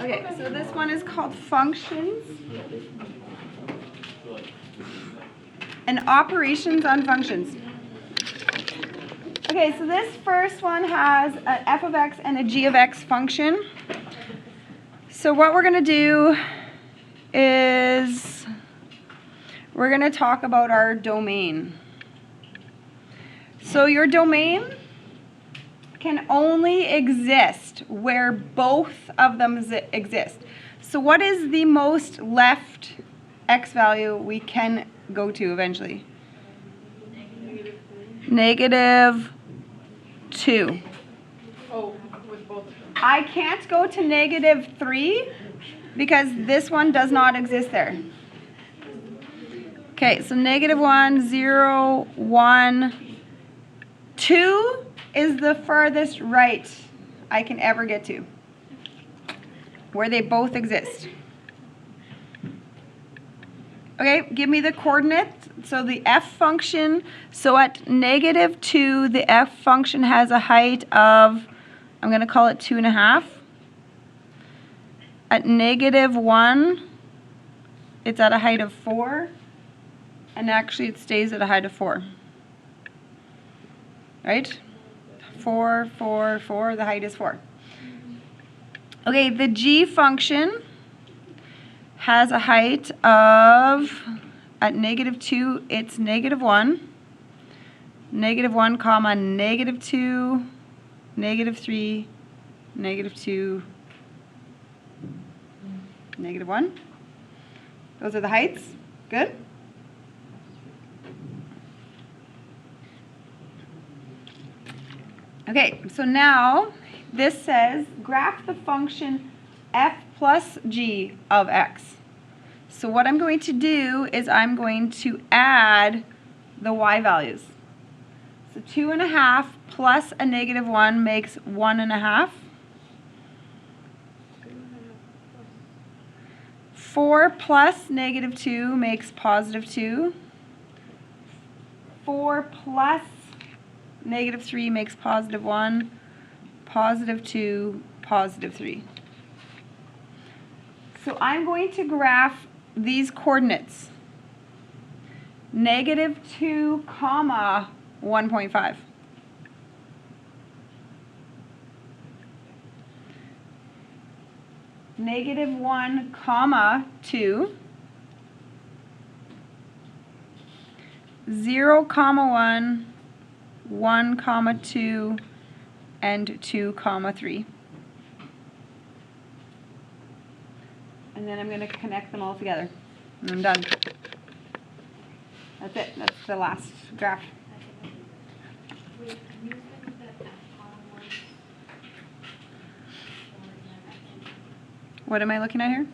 Okay, so this one is called functions and operations on functions. Okay, so this first one has an f of x and a g of x function. So what we're going to do is we're going to talk about our domain. So your domain can only exist where both of them exist. So what is the most left x value we can go to eventually? Negative 2. Oh, with both of them. I can't go to negative 3 because this one does not exist there. Okay, so negative 1, 0, 1, 2 is the furthest right I can ever get to, where they both exist. Okay, give me the coordinates. So the f function, so at negative 2, the f function has a height of, I'm going to call it 2.5. At negative 1, it's at a height of 4. And actually it stays at a height of 4. Right? 4, 4, 4, the height is 4. Okay, the g function has a height of, at negative 2, it's negative 1, negative 1, comma, negative 2, negative 3, negative 2, negative 1. Those are the heights. Good? Okay, so now this says graph the function f plus g of x. So what I'm going to do is I'm going to add the y values. So 2.5 plus a negative 1 makes 1.5. 4 plus negative 2 makes positive 2. 4 plus negative 3 makes positive 1. Positive 2, positive 3. So I'm going to graph these coordinates. Negative 2, comma, 1.5. Negative 1, comma, 2. 0, comma, 1. 1, comma, 2. And 2, comma, 3. And then I'm going to connect them all together. And I'm done. That's it. That's the last graph. What am I looking at here?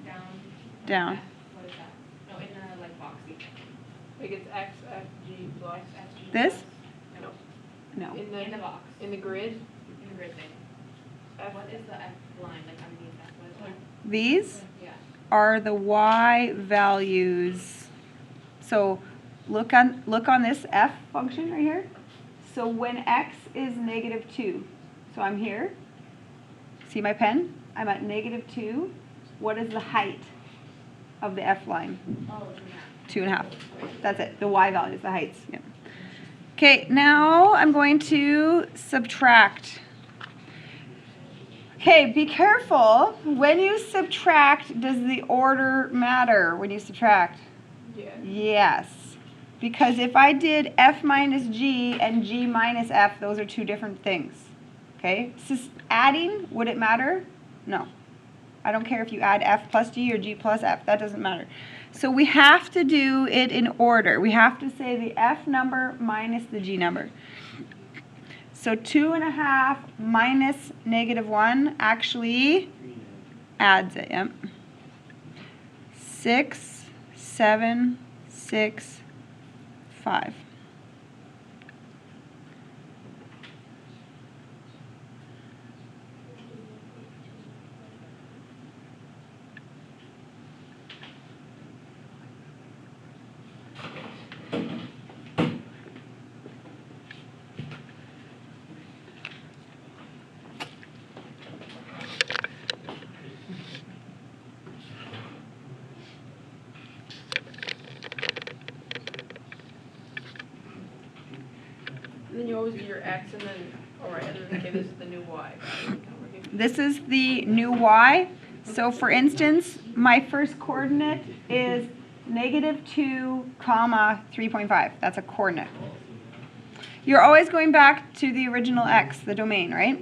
Down. What is that? No, in the like boxy. Like it's x, f, g plus. This? No. No. In the box. In the grid. In the grid thing. F. What is the F line like underneath that? What is that? These Yeah. are the y values. So look on this f function right here. So when x is negative 2, so I'm here. See my pen? I'm at negative 2. What is the height of the f line? Oh, 2.5. That's it. The y values, the heights. Yep. Okay, now I'm going to subtract. Okay, be careful. When you subtract, does the order matter when you subtract? Yeah. Yes. Because if I did f minus g and g minus f, those are two different things. Okay? So adding, would it matter? No. I don't care if you add f plus g or g plus f. That doesn't matter. So we have to do it in order. We have to say the f number minus the g number. So 2.5 minus negative 1 actually adds it. Yep. 6, 7, 6, 5. And then you always do your X and then, all right, and then, okay, this is the new Y. This is the new y. So for instance, my first coordinate is -2, comma 3.5. That's a coordinate. You're always going back to the original x, the domain, right?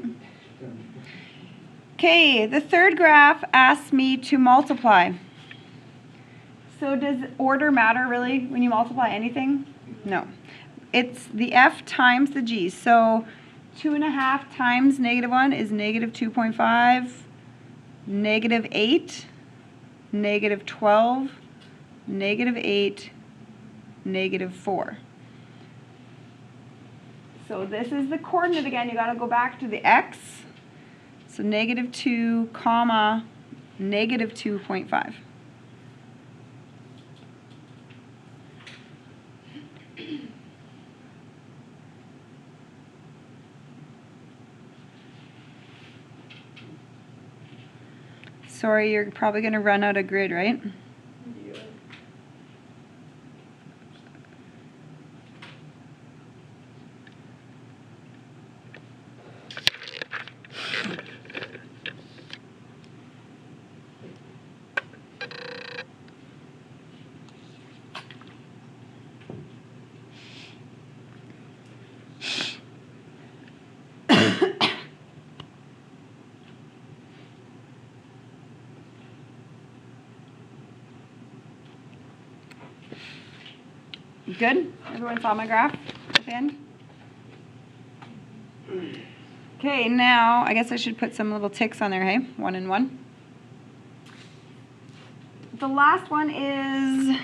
Okay, the third graph asks me to multiply. So does order matter really when you multiply anything? No. It's the f times the g. So 2.5 times -1 is -2.5, -8, -12, -8, -4. So this is the coordinate again. You got to go back to the x. So -2, comma, -2.5. Sorry, you're probably going to run out of grid, right? Yeah. Good? Everyone saw my graph at the end? Okay, now I guess I should put some little ticks on there, hey? 1 and 1. The last one is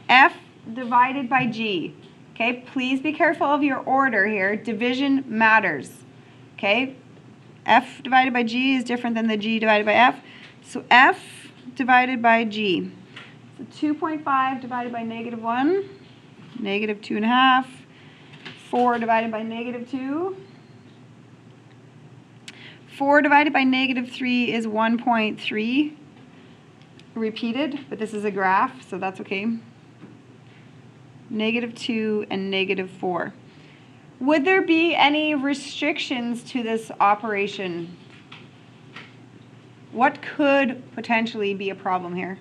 f divided by g. Okay, please be careful of your order here. Division matters. Okay, f divided by g is different than the g divided by f. So f divided by g. So 2.5 divided by -1, -2.5. 4 divided by -2. 4 divided by -3 is 1.3 repeated, but this is a graph, so that's okay. -2 and -4. Would there be any restrictions to this operation? What could potentially be a problem here?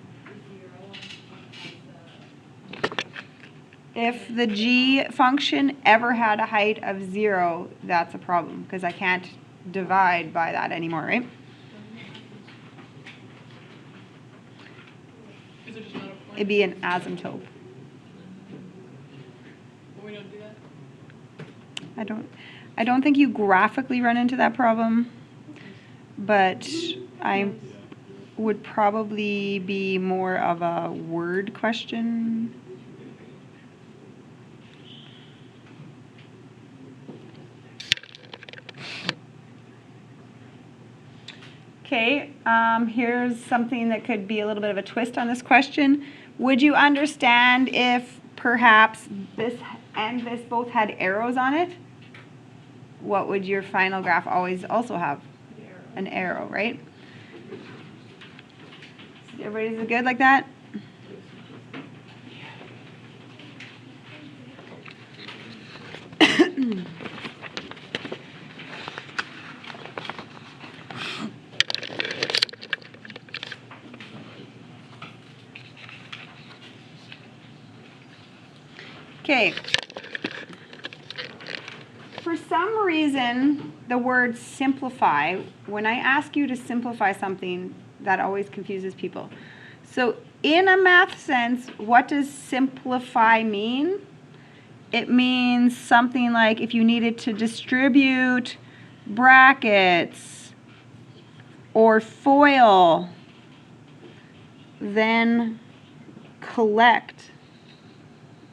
If the g function ever had a height of 0, that's a problem, because I can't divide by that anymore, right? Is there just not a point? It'd be an asymptote. We don't do that? I don't think you graphically run into that problem, but I would probably be more of a word question. Okay, here's something that could be a little bit of a twist on this question. Would you understand if perhaps this and this both had arrows on it? What would your final graph always also have? An arrow, right? Everybody's good like that? Okay. For some reason, the word simplify, when I ask you to simplify something, that always confuses people. So in a math sense, what does simplify mean? It means something like if you needed to distribute brackets or FOIL, then collect.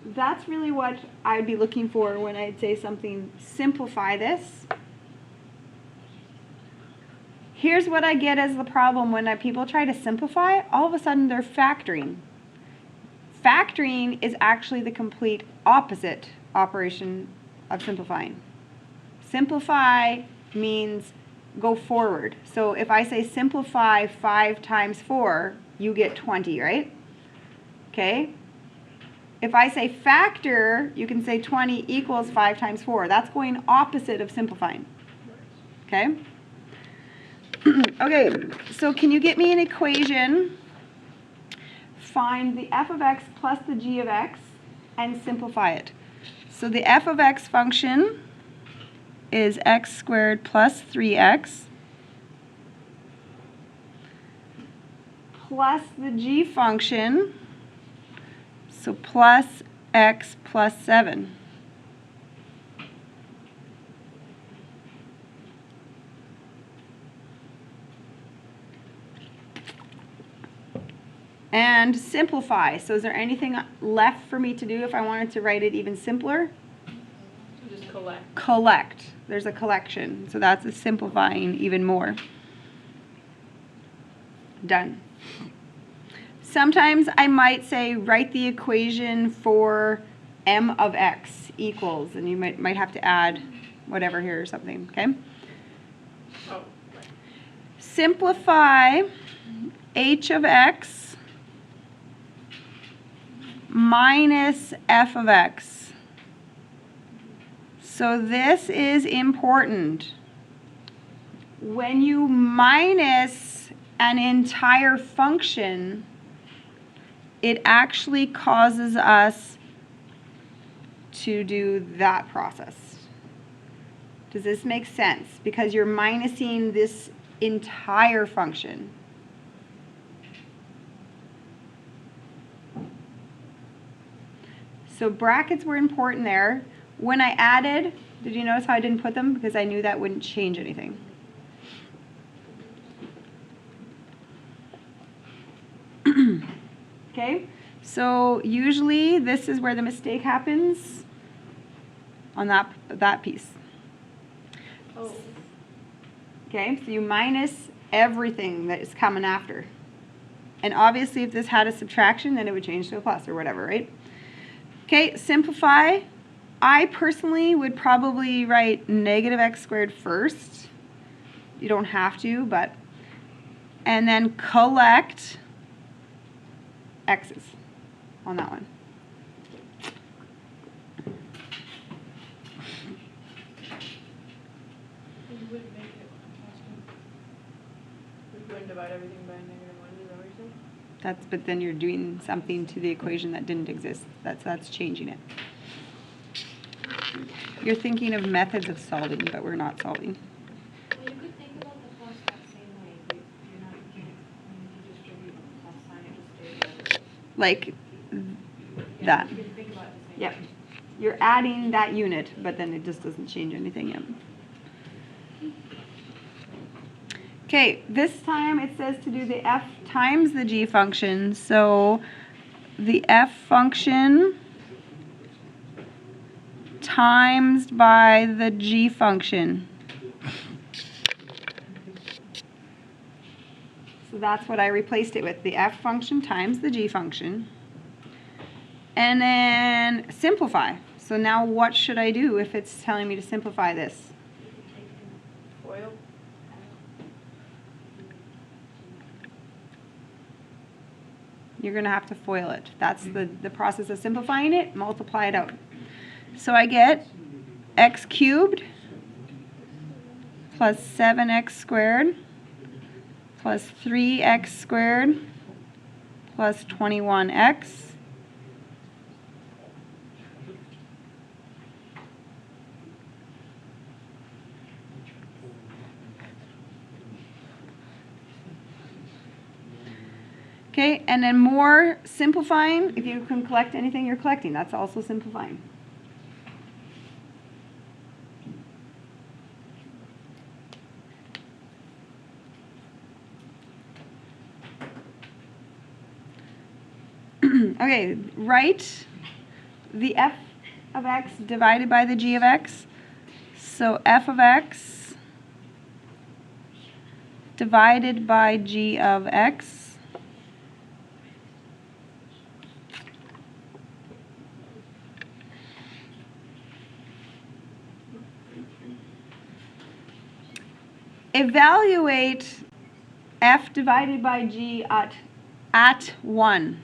That's really what I'd be looking for when I'd say something, simplify this. Here's what I get as the problem when people try to simplify, all of a sudden they're factoring. Factoring is actually the complete opposite operation of simplifying. Simplify means go forward. So if I say simplify 5 times 4, you get 20, right? Okay? If I say factor, you can say 20 equals 5 times 4. That's going opposite of simplifying. Okay? Okay, so can you get me an equation? Find the f of x plus the g of x and simplify it. So the f of x function is x squared plus 3x plus the g function, so plus x plus 7. And simplify. So is there anything left for me to do if I wanted to write it even simpler? So just collect. Collect. There's a collection. So that's a simplifying even more. Done. Sometimes I might say write the equation for m of x equals, and you might have to add whatever here or something, okay? Oh, right. Simplify h of x minus f of x. So this is important. When you minus an entire function, it actually causes us to do that process. Does this make sense? Because you're minusing this entire function. So brackets were important there. When I added, did you notice how I didn't put them? Because I knew that wouldn't change anything. Okay, so usually this is where the mistake happens on that piece. Oh, Okay, so you minus everything that is coming after. And obviously if this had a subtraction, then it would change to a plus or whatever, right? Okay, simplify. I personally would probably write negative x squared first. You don't have to, but. And then collect x's on that one. we wouldn't make it constant. We wouldn't divide everything by -1, is that what you're saying? But then you're doing something to the equation that didn't exist. That's changing it. You're thinking of methods of solving, but we're not solving. Well, you could think about the plus that same way. You're not, when you distribute the plus sign, it just stays there. Like Yeah, that. you can think about it the same Yep. way. You're adding that unit, but then it just doesn't change anything yet. Okay, this time it says to do the f times the g function. So the f function times by the g function. So that's what I replaced it with, the f function times the g function. And then simplify. So now what should I do if it's telling me to simplify this? Foil? You're going to have to FOIL it. That's the process of simplifying it. Multiply it out. So I get x cubed plus 7x squared plus 3x squared plus 21x Okay, and then more simplifying. If you can collect anything you're collecting, that's also simplifying. Okay, write the f of x divided by the g of x. So f of x divided by g of x. Evaluate f divided by g at 1.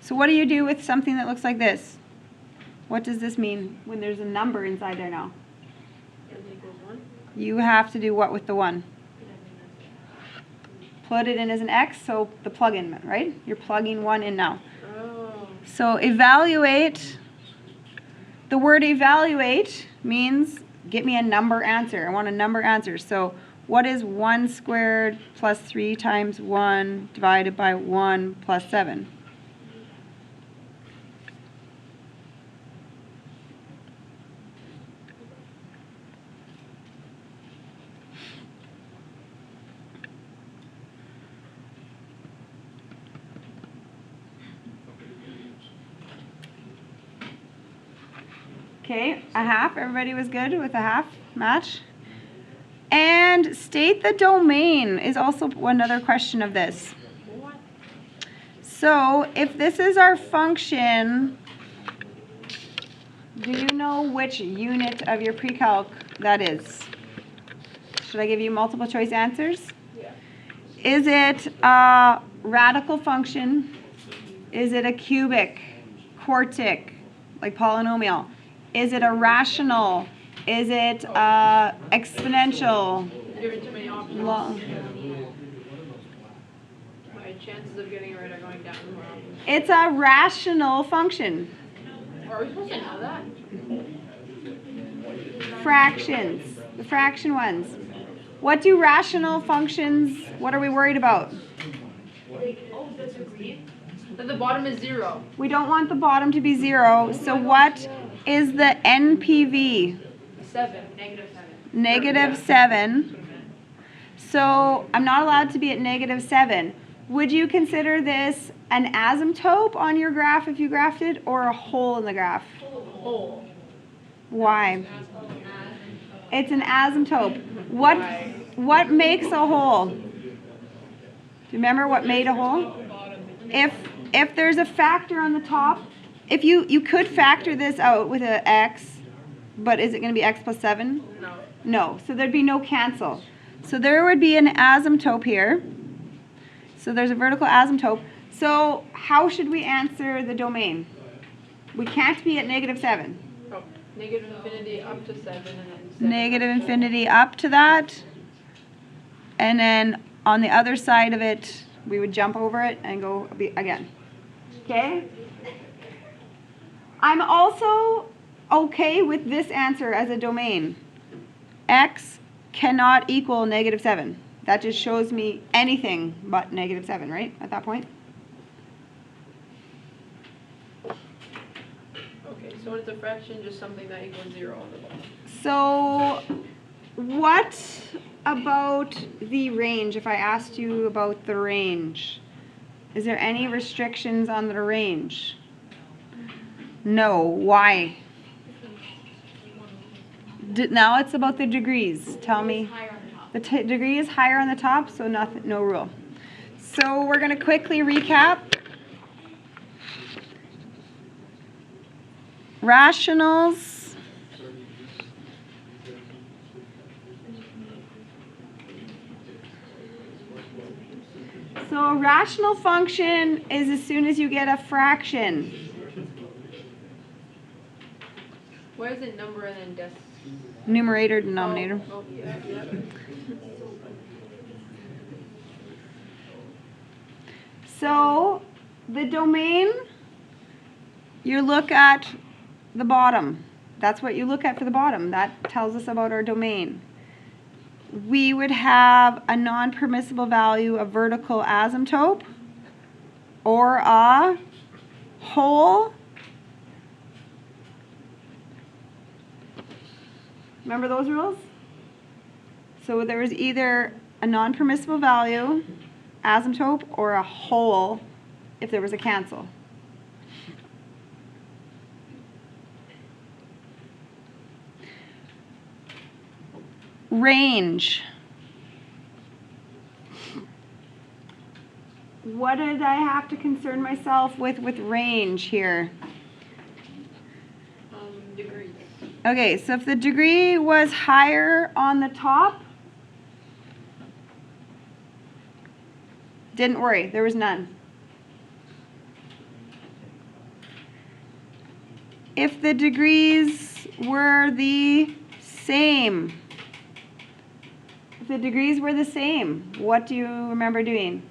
So what do you do with something that looks like this? What does this mean when there's a number inside there now? N equals 1? You have to do what with the 1? Put it in as an x, so the plug-in, right? You're plugging 1 in now. Oh. So evaluate, the word evaluate means get me a number answer. I want a number answer. So what is 1 squared plus 3 times 1 divided by 1 plus 7? Okay, a half. Everybody was good with a half match? And state the domain is also another question of this. What? So if this is our function, do you know which unit of your pre-calc that is? Should I give you multiple choice answers? Yeah. Is it a radical function? Is it a cubic, quartic, like polynomial? Is it a rational? Is it exponential? You're giving too many options. Long? My chances of getting it right are going down more often. It's a rational function. Are we supposed to know that? Fractions, the fraction ones. What do rational functions, what are we worried about? That the bottom is 0. We don't want the bottom to be 0, so what is the NPV? 7. Negative 7. Negative 7. So I'm not allowed to be at negative 7. Would you consider this an asymptote on your graph if you graphed it, or a hole in the graph? Hole. Why? It's an asymptote. What makes a hole? Do you remember what made a hole? If there's a factor on the top, if you could factor this out with an x, but is it going to be x plus 7? No. No, so there'd be no cancel. So there would be an asymptote here. So there's a vertical asymptote. So how should we answer the domain? We can't be at negative 7. Oh, negative infinity up to 7 and then 7. Negative infinity up to that. And then on the other side of it, we would jump over it and go again. Okay? I'm also okay with this answer as a domain. X cannot equal negative 7. That just shows me anything but negative 7, right? At that point? Okay, so when it's a fraction, just something that equals 0 on the bottom. So what about the range? If I asked you about the range, is there any restrictions on the range? No. Why? Now it's about the degrees. Tell me. The degree is higher on the top, so no rule. So we're going to quickly recap. Rationals. So a rational function is as soon as you get a fraction. Why is it number and then decimal? Numerator, denominator. Oh, yeah. So the domain, you look at the bottom. That's what you look at for the bottom. That tells us about our domain. We would have a non-permissible value, a vertical asymptote, or a hole. Remember those rules? So there was either a non-permissible value, asymptote, or a hole if there was a cancel. Range. What did I have to concern myself with range here? Degrees. Okay, so if the degree was higher on the top, didn't worry, there was none. if the degrees were the same? If the degrees were the same, what do you remember doing?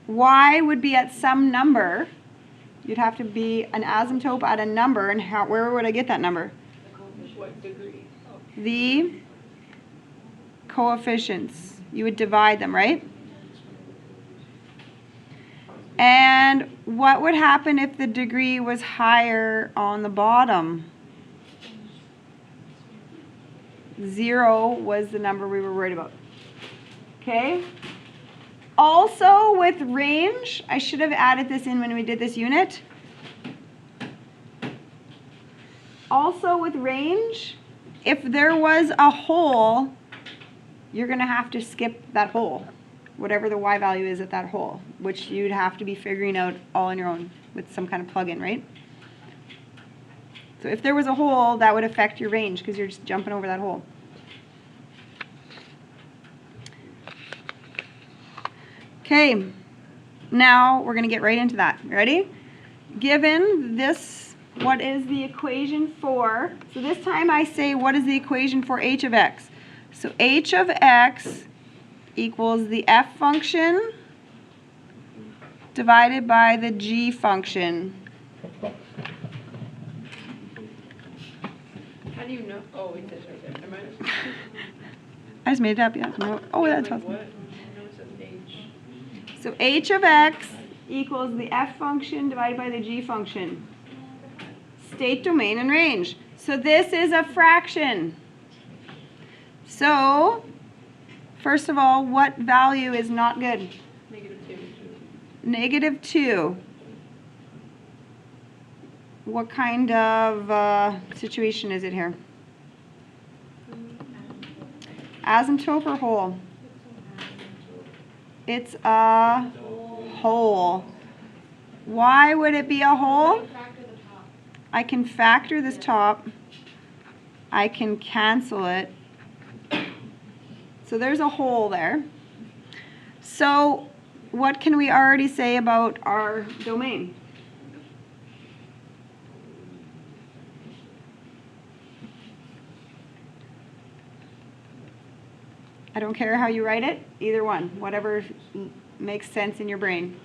Y would be at some number. You'd have to be an asymptote at a number, and where would I get that number? What degree? Oh. The coefficients. You would divide them, right? And what would happen if the degree was higher on the bottom? 0 was the number we were worried about. Okay? Also with range, I should have added this in when we did this unit. Also with range, if there was a hole, you're going to have to skip that hole, whatever the y value is at that hole, which you'd have to be figuring out all on your own with some kind of plug-in, right? So if there was a hole, that would affect your range because you're just jumping over that hole. Okay, now we're going to get right into that. Ready? Given this, what is the equation for? So this time I say, what is the equation for h of x? So h of x equals the f function divided by the g function. How do you know? Oh, it says right there. Am I? I just made it up, yeah. No. Oh, that tells me. What? I know it says H. So h of x equals the f function divided by the g function. State, domain, and range. So this is a fraction. So, first of all, what value is not good? -2. -2. What kind of situation is it here? Asymptote or whole? It's a whole. Why would it be a whole? I can factor this top. I can cancel it. So there's a hole there. So what can we already say about our domain? I don't care how you write it, either one, whatever makes sense in your brain.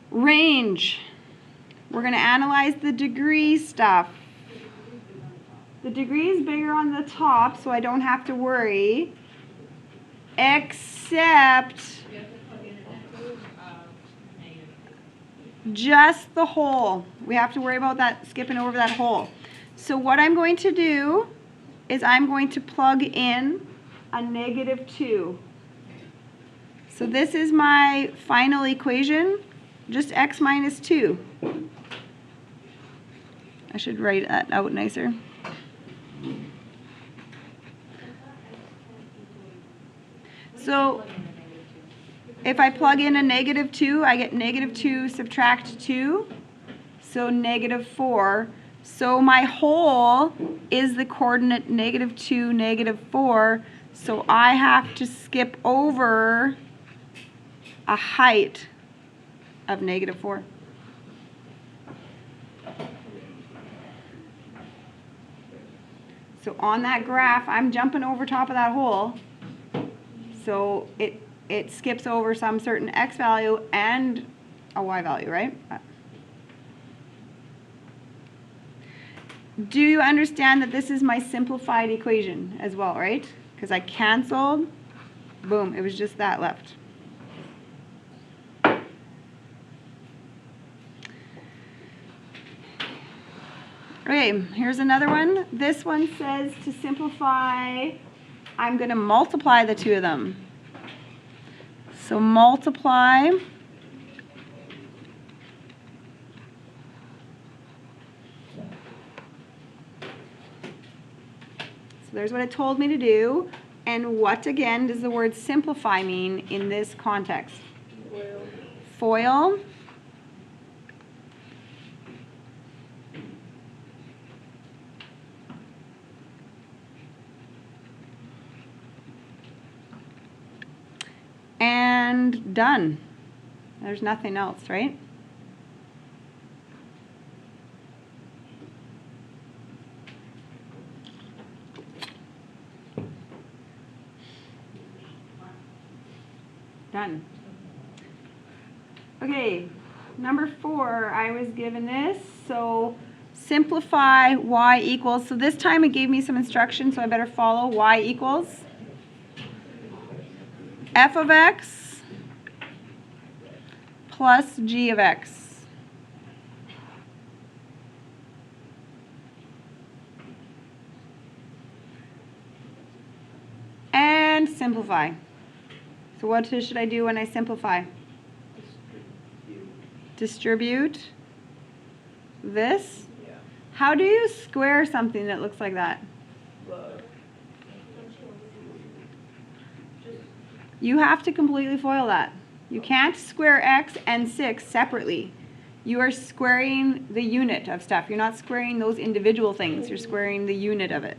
Range. We're going to analyze the degree stuff. The degree is bigger on the top, so I don't have to worry. Except just the hole. We have to worry about that, skipping over that hole. So what I'm going to do is I'm going to plug in a -2. So this is my final equation, just x minus 2. I should write that out nicer. So if I plug in a -2, I get -2 subtract 2, so -4. So my hole is the coordinate -2, -4, so I have to skip over a height of -4. So on that graph, I'm jumping over top of that hole, so it skips over some certain x value and a y value, right? Do you understand that this is my simplified equation as well, right? Because I canceled, boom, it was just that left. Okay, here's another one. This one says to simplify, I'm going to multiply the two of them. So multiply. So there's what it told me to do. And what, again, does the word simplify mean in this context? FOIL. And done. There's nothing else, right? Done. Okay, number 4, I was given this, so simplify y equals, so this time it gave me some instructions, so I better follow. Y equals f of x plus g of x. And simplify. So what should I do when I simplify? Distribute this. Yeah. How do you square something that looks like that? Love. You have to completely FOIL that. You can't square x and 6 separately. You are squaring the unit of stuff. You're not squaring those individual things. You're squaring the unit of it.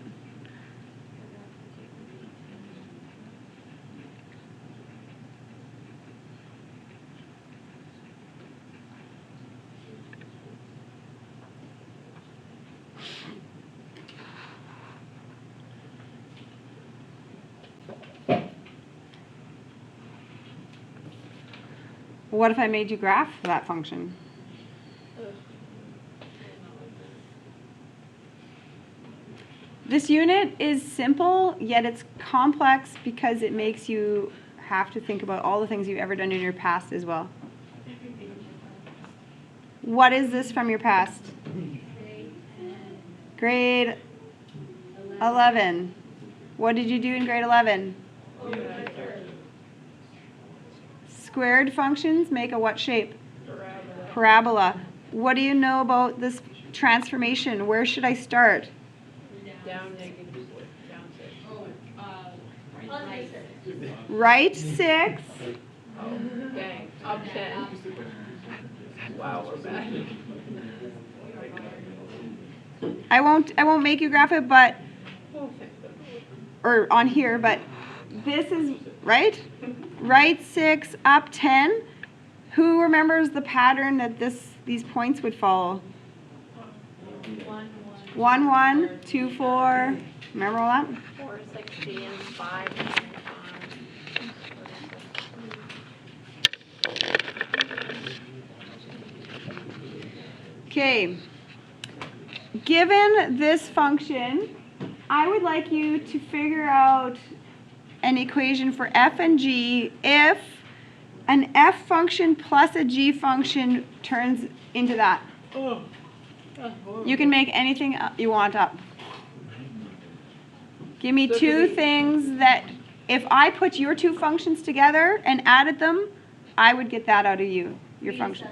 What if I made you graph that function? Ugh. This unit is simple, yet it's complex because it makes you have to think about all the things you've ever done in your past as well. What is this from your past? Grade 11. What did you do in grade 11? Squared functions make a what shape? Parabola. Parabola. What do you know about this transformation? Where should I start? Down negative, down 6. Right 6. Oh, dang. Up 10. Wow, we're bad. I won't make you graph it, but Okay. or on here, but this is right. Right 6, up 10. Who remembers the pattern that these points would follow? 1, 1, 2, 4. Remember all that? 4, 60, and 5, 25. Okay. Given this function, I would like you to figure out an equation for f and g if an f function plus a g function turns into that. Oh. That's horrible. You can make anything you want up. Give me So it could two be- things that, if I put your two functions together and added them, I would get that out of you, your function.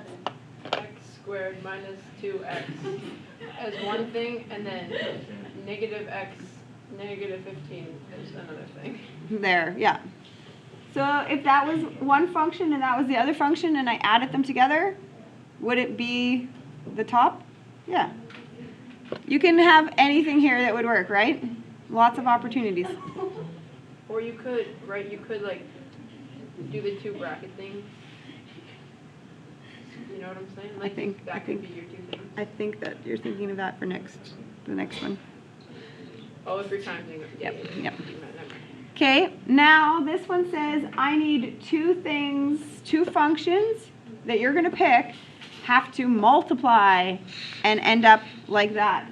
X squared minus 2x as one thing, and then negative x, negative 15 is another thing. There, yeah. So if that was one function and that was the other function and I added them together, would it be the top? Yeah. You can have anything here that would work, right? Lots of opportunities. Or you could, right, you could like do the 2 bracket thing. You know what I'm saying? Like think- that I could think- be your 2 things. I think that you're thinking of that for the next one. Oh, if you're timing it. Yep, Yeah, yeah, yep. yeah. Never mind. Okay, now this one says I need two things, two functions that you're going to pick have to multiply and end up like that.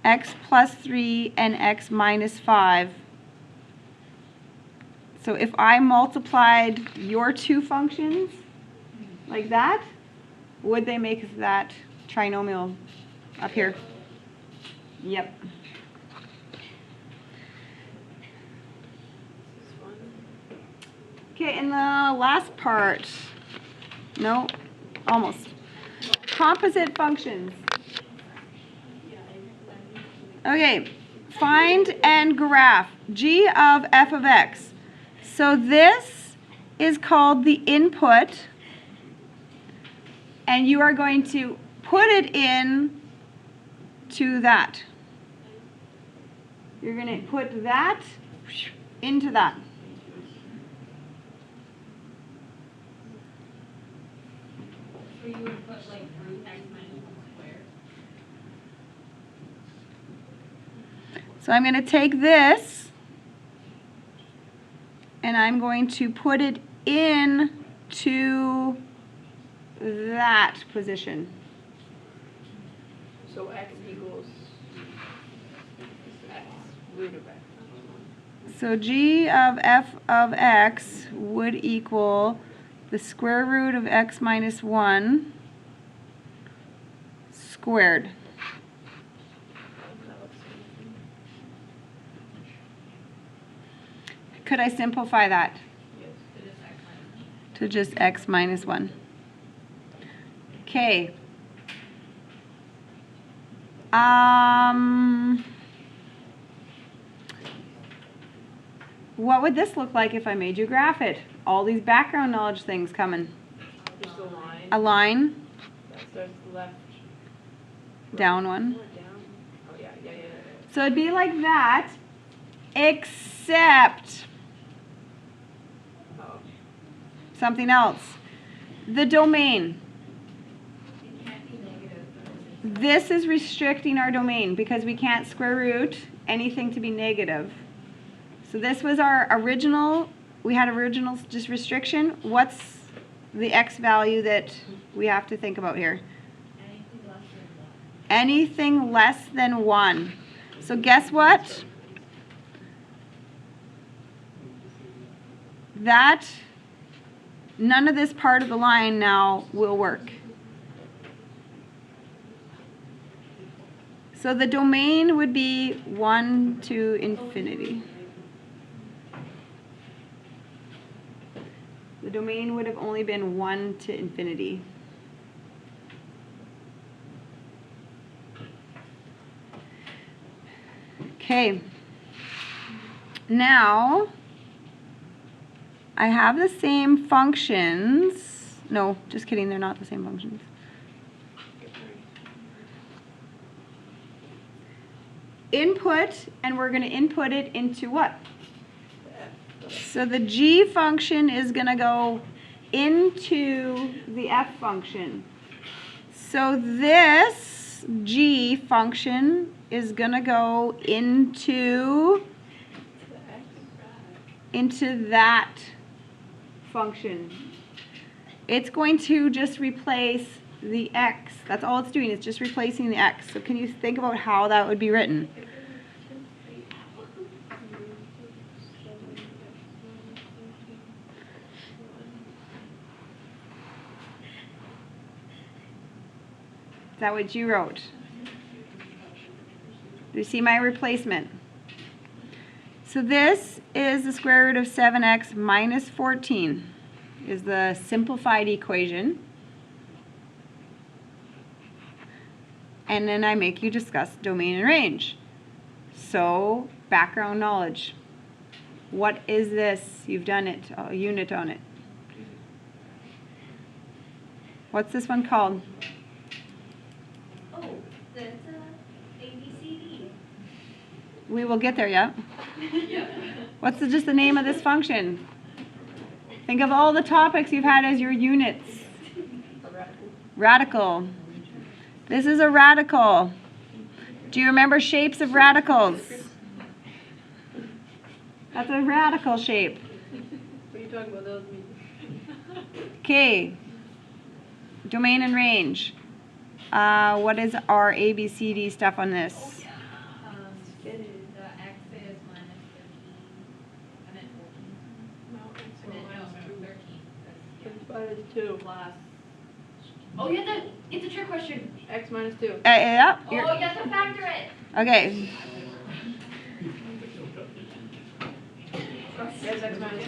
X plus 3 and x minus 5. So if I multiplied your two functions like that, would they make that trinomial up here? Yep. This one. Okay, and the last part. No, almost. Composite functions. Okay, find and graph g of f of x. So this is called the input, and you are going to put it in to that. You're going to put that into that. where you would put like root x minus 1 squared. So I'm going to take this and I'm going to put it in to that position. So x equals x root of x. So g of f of x would equal the square root of x minus 1 squared. Could I simplify that to just x minus 1? Okay. What would this look like if I made you graph it? All these background knowledge things coming. Just a line. A line, That starts left. down one. Or down. Oh, yeah. So it'd be like that, except Oh. something else. The domain. It can't be negative. This is restricting our domain because we can't square root anything to be negative. So this was our original, we had original just restriction. What's the x value that we have to think about here? Anything less than 1. Anything less than 1. So guess what? None of this part of the line now will work. So the domain would be 1 to infinity. The domain would have only been 1 to infinity. Okay. Now, I have the same functions. No, just kidding, they're not the same functions. Input, and we're going to input it into what? So the g function is going to go into the f function. So this g function is going to go into that function. It's going to just replace the x. That's all it's doing. It's just replacing the x. So can you think about how that would be written? Is that what you wrote? Do you see my replacement? So this is the square root of 7x minus 14 is the simplified equation. And then I make you discuss domain and range. So background knowledge. What is this? You've done it, a unit on it. What's this one called? Oh, that's ABCD. We will get there, yeah? Yep. What's just the name of this function? Think of all the topics you've had as your units. A radical. Radical. This is a radical. Do you remember shapes of radicals? That's a radical shape. What are you talking about? That was me. Okay. Domain and range. What is our ABCD stuff on this? The x is minus 13. I meant 14. No, it's I meant, no, 13. It's minus 2. Plus. Oh, you have to, it's a trick question. X minus 2. Yeah. Oh, you have to factor it. Okay. Yes, X minus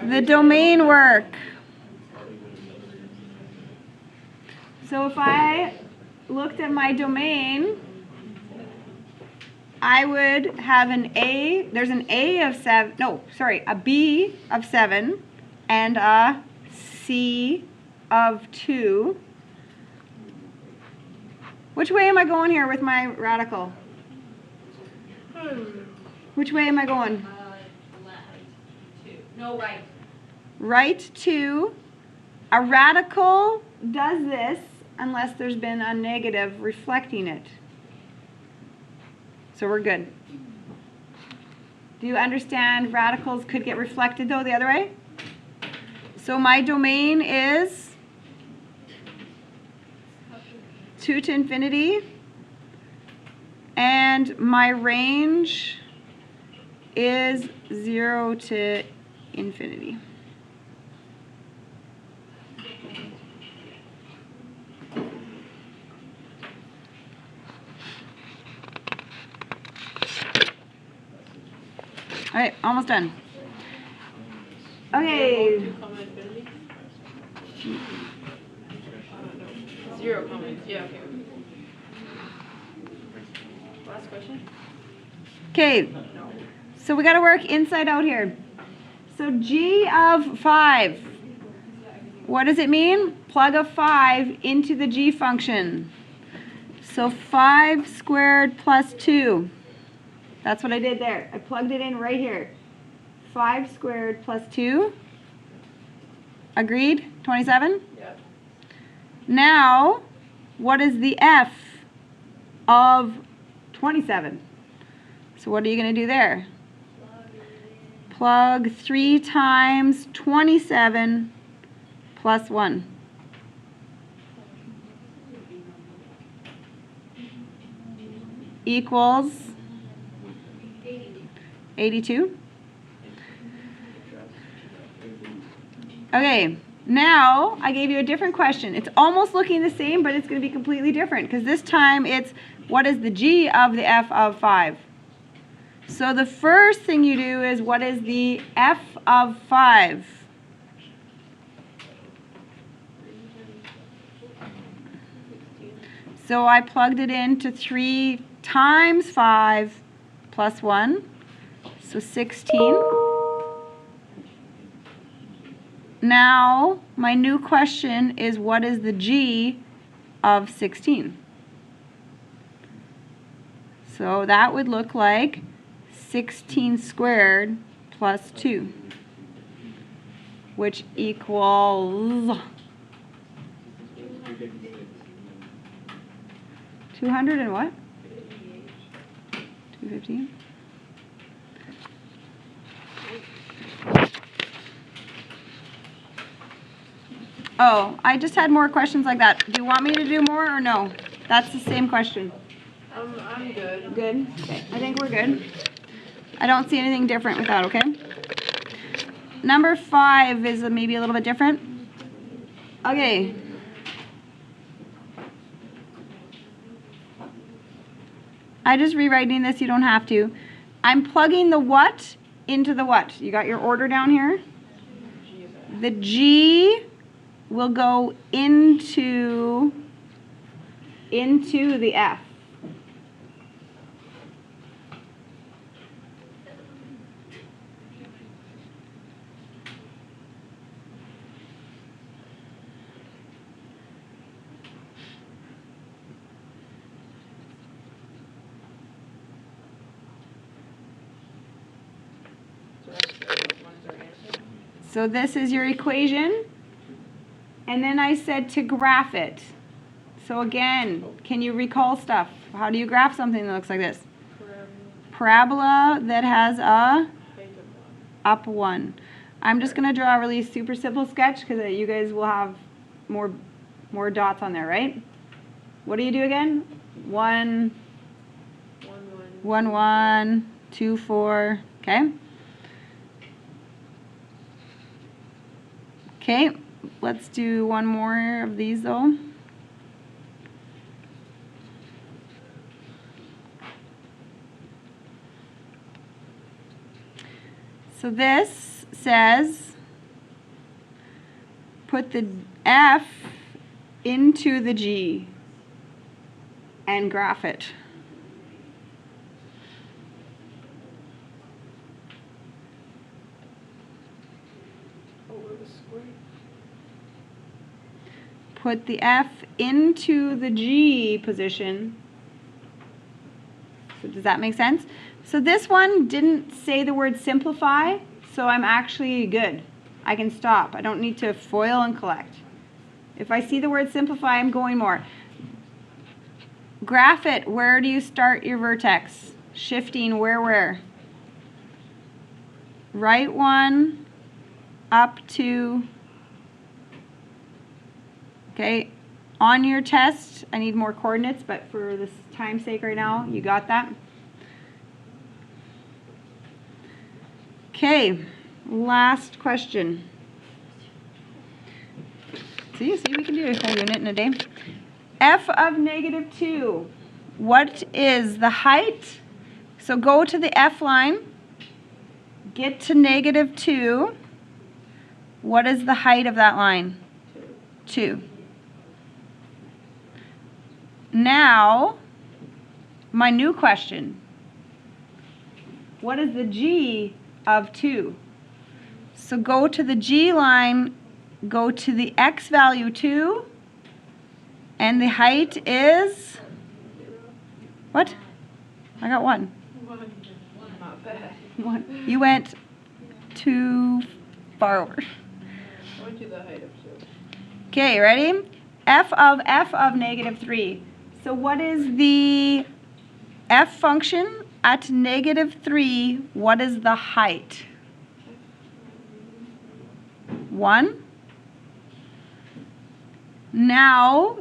2. The domain work. So if I looked at my domain, I would have an A, there's an A of 7, no, sorry, a B of 7 and a C of 2. Which way am I going here with my radical? Which way am I going? Left. 2. No, right. Right 2. A radical does this unless there's been a negative reflecting it. So we're good. Do you understand radicals could get reflected though the other way? So my domain is 2 to infinity, and my range is 0 to infinity. All right, almost done. Okay. 0 comments, yeah, okay. Last question? Okay, so we got to work inside out here. So g of 5, what does it mean? Plug a 5 into the g function. So 5 squared plus 2. That's what I did there. I plugged it in right here. 5 squared plus 2. Agreed? 27? Yeah. Now, what is the f of 27? So what are you going to do there? Plug 3 times 27 plus 1. Equals 82. Okay, now I gave you a different question. It's almost looking the same, but it's going to be completely different because this time it's what is the g of the f of 5? So the first thing you do is what is the f of 5? So I plugged it into 3 times 5 plus 1, so 16. Now, my new question is what is the g of 16? So that would look like 16 squared plus 2, which equals 200 and what? 215? Oh, I just had more questions like that. Do you want me to do more or no? That's the same question. I'm good. Good? Okay, I think we're good. I don't see anything different with that, okay? Number 5 is maybe a little bit different. Okay. I just rewriting this, you don't have to. I'm plugging the what into the what. You got your order down here? The G will go into the F. So this is your equation. And then I said to graph it. So again, can you recall stuff? How do you graph something that looks like this? Parabola that has a up 1. I'm just going to draw a really super simple sketch because you guys will have more dots on there, right? What do you do again? 1, 1, 1, 2, 4, okay? Okay, let's do one more of these though. So this says put the F into the G and graph it. Put the F into the G position. So does that make sense? So this one didn't say the word simplify, so I'm actually good. I can stop. I don't need to FOIL and collect. If I see the word simplify, I'm going more. Graph it. Where do you start your vertex? Shifting where? Right one up to, okay, on your test, I need more coordinates, but for this time's sake right now, you got that? Okay, last question. See, we can do a whole unit in a day. F of negative 2. What is the height? So go to the F line. Get to negative 2. What is the height of that line? 2. Now, my new question. What is the G of 2? So go to the G line. Go to the X value 2, and the height is, what? I got 1. Not bad. 1. You went too far over. I went to the height of 2. Okay, ready? F of negative 3. So what is the F function at negative 3? What is the height? 1. Now,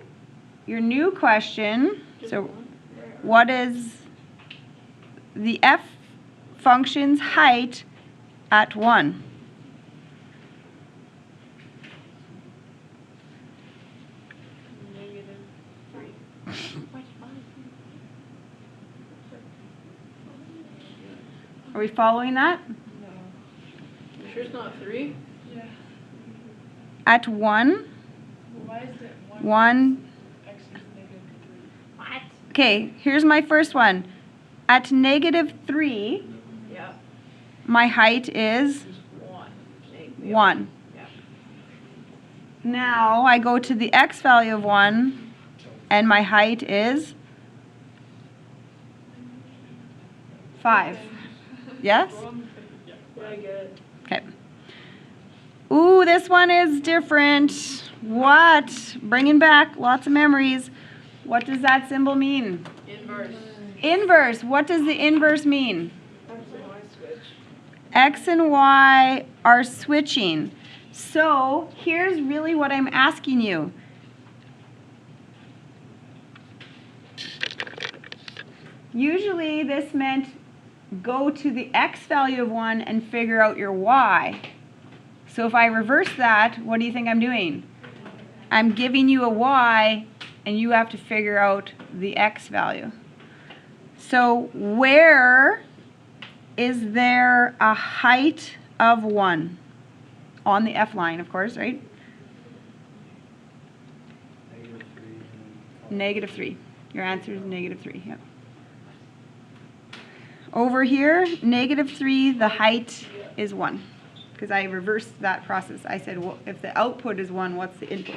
your new question, so what is the F function's height at 1? Negative 3. Are we following that? You sure it's not 3? At 1? Why is it 1. X is negative 3? What? Okay, here's my first one. At negative 3, Yeah. my height is 1. 1. Yeah. Now I go to the X value of 1, and my height is 5. Yes? Yeah, I get it. Okay. Ooh, this one is different. What? Bringing back lots of memories. What does that symbol mean? Inverse. Inverse. What does the inverse mean? X and Y switch. X and Y are switching. So here's really what I'm asking you. Usually this meant go to the X value of 1 and figure out your Y. So if I reverse that, what do you think I'm doing? I'm giving you a Y and you have to figure out the X value. So where is there a height of 1? On the F line, of course, right? Negative 3. Your answer is negative 3, yep. Over here, negative 3, the height is 1. Because I reversed that process. I said, well, if the output is 1, what's the input?